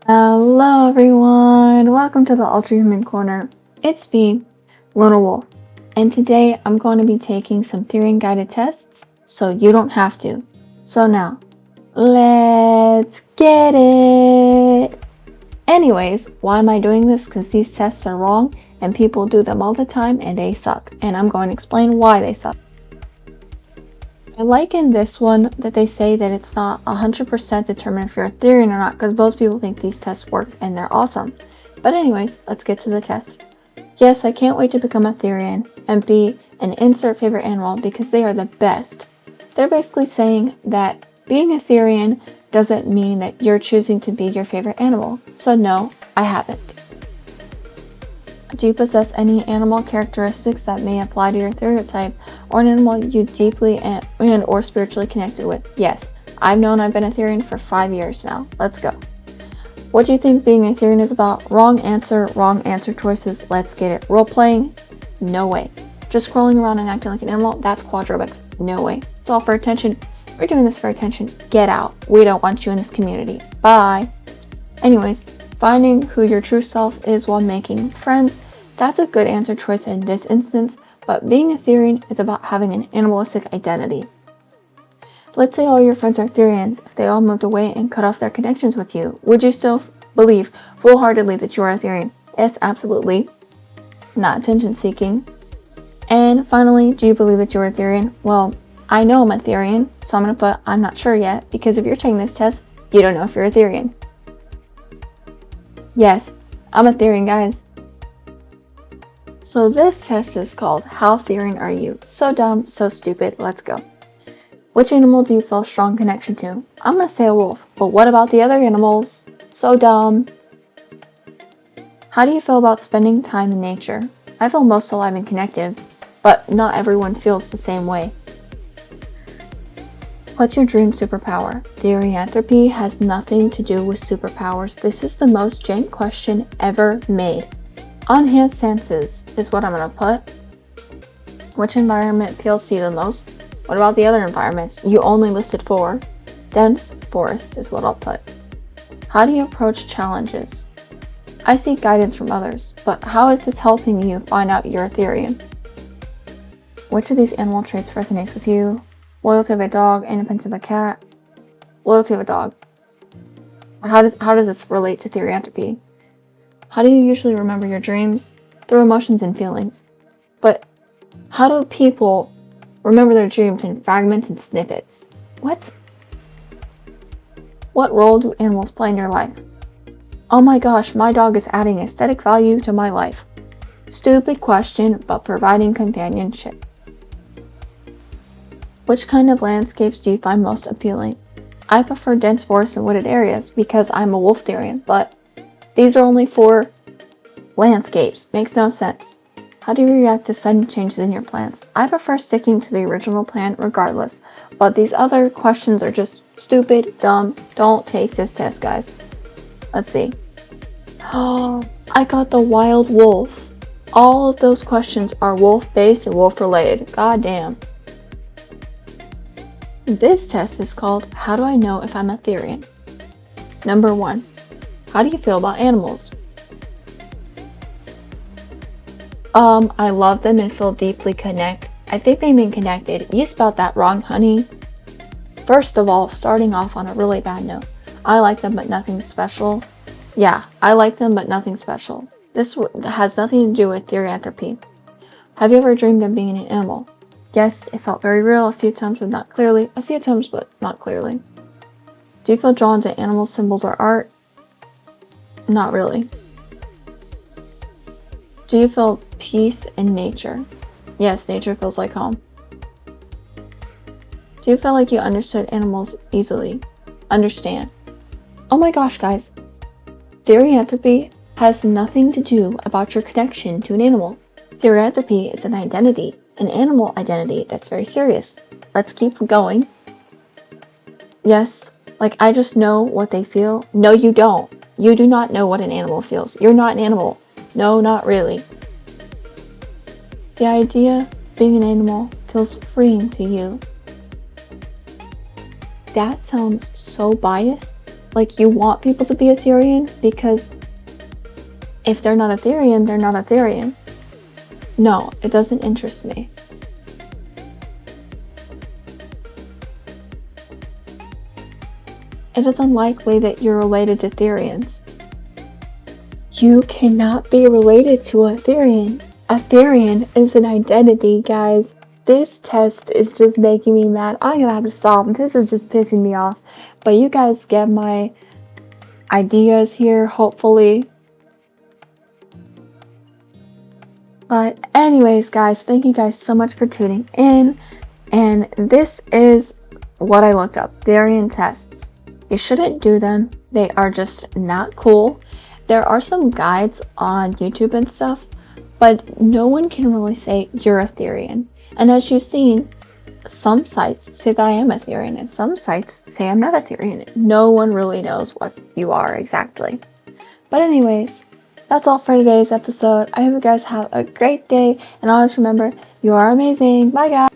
Hello everyone, welcome to the Ultra Human Corner. It's me, Luna Wolf, and today I'm going to be taking some therian guided tests so you don't have to. So now, let's get it! Anyways, why am I doing this? Because these tests are wrong and people do them all the time and they suck, and I'm going to explain why they suck. I like in this one that they say that it's not 100% determined if you're a therian or not, because most people think these tests work and they're awesome. But anyways, let's get to the test. Yes, I can't wait to become a therian and be an insert favorite animal because they are the best. They're basically saying that being a therian doesn't mean that you're choosing to be your favorite animal. So no, I haven't. Do you possess any animal characteristics that may apply to your stereotype or an animal you deeply and or spiritually connected with? Yes, I've been a therian for 5 years now. Let's go. What do you think being a therian is about? Wrong answer choices. Let's get it. Role playing? No way. Just crawling around and acting like an animal? That's quadrobics. No way. It's all for attention. We're doing this for attention. Get out. We don't want you in this community. Bye. Anyways, finding who your true self is while making friends, that's a good answer choice in this instance, but being a therian is about having an animalistic identity. Let's say all your friends are therians, they all moved away and cut off their connections with you. Would you still believe full-heartedly that you are a therian? Yes, absolutely. Not attention seeking. And finally, do you believe that you're a therian? Well, I know I'm a therian, so I'm going to put I'm not sure yet, because if you're taking this test, you don't know if you're a therian. Yes, I'm a therian, guys. So this test is called How Therian Are You? So dumb, so stupid, let's go. Which animal do you feel a strong connection to? I'm gonna say a wolf, but what about the other animals? So dumb. How do you feel about spending time in nature? I feel most alive and connected, but not everyone feels the same way. What's your dream superpower? Therianthropy has nothing to do with superpowers. This is the most jank question ever made. Enhanced senses is what I'm going to put. Which environment appeals to you the most? What about the other environments? You only listed 4. Dense forest is what I'll put. How do you approach challenges? I seek guidance from others, but how is this helping you find out you're a therian? Which of these animal traits resonates with you? Loyalty of a dog, independence of a cat. Loyalty of a dog. How does this relate to therianthropy? How do you usually remember your dreams? Through emotions and feelings. But how do people remember their dreams in fragments and snippets? What? What role do animals play in your life? Oh my gosh, my dog is adding aesthetic value to my life. Stupid question, but providing companionship. Which kind of landscapes do you find most appealing? I prefer dense forests and wooded areas because I'm a wolf therian, but these are only 4 landscapes. Makes no sense. How do you react to sudden changes in your plans? I prefer sticking to the original plan regardless, but these other questions are just stupid, dumb. Don't take this test, guys. Let's see. Oh, I got the wild wolf. All of those questions are wolf-based and wolf-related. God damn. This test is called How Do I Know If I'm a Therian? Number 1. How do you feel about animals? I love them and feel deeply connect. I think they mean connected. You spelled that wrong, honey. First of all, starting off on a really bad note. I like them but nothing special. Yeah, I like them but nothing special. This has nothing to do with therianthropy. Have you ever dreamed of being an animal? Yes, it felt very real a few times but not clearly. A few times but not clearly. Do you feel drawn to animal symbols or art? Not really. Do you feel peace in nature? Yes, nature feels like home. Do you feel like you understood animals easily? Understand. Oh my gosh, guys. Therianthropy has nothing to do about your connection to an animal. Therianthropy is an identity, an animal identity that's very serious. Let's keep going. Yes, like I just know what they feel. No, you don't. You do not know what an animal feels. You're not an animal. No, not really. The idea of being an animal feels freeing to you. That sounds so biased. Like, you want people to be a therian because if they're not a therian, they're not a therian. No, it doesn't interest me. It is unlikely that you're related to therians. You cannot be related to a therian. A therian is an identity, guys. This test is just making me mad. I'm gonna have to stop. This is just pissing me off. But you guys get my ideas here, hopefully. But anyways, guys, thank you guys so much for tuning in. And this is what I looked up. Therian tests. You shouldn't do them. They are just not cool. There are some guides on YouTube and stuff, but no one can really say you're a therian. And as you've seen, some sites say that I am a therian, and some sites say I'm not a therian. No one really knows what you are exactly. But anyways, that's all for today's episode. I hope you guys have a great day, and always remember, you are amazing. Bye, guys.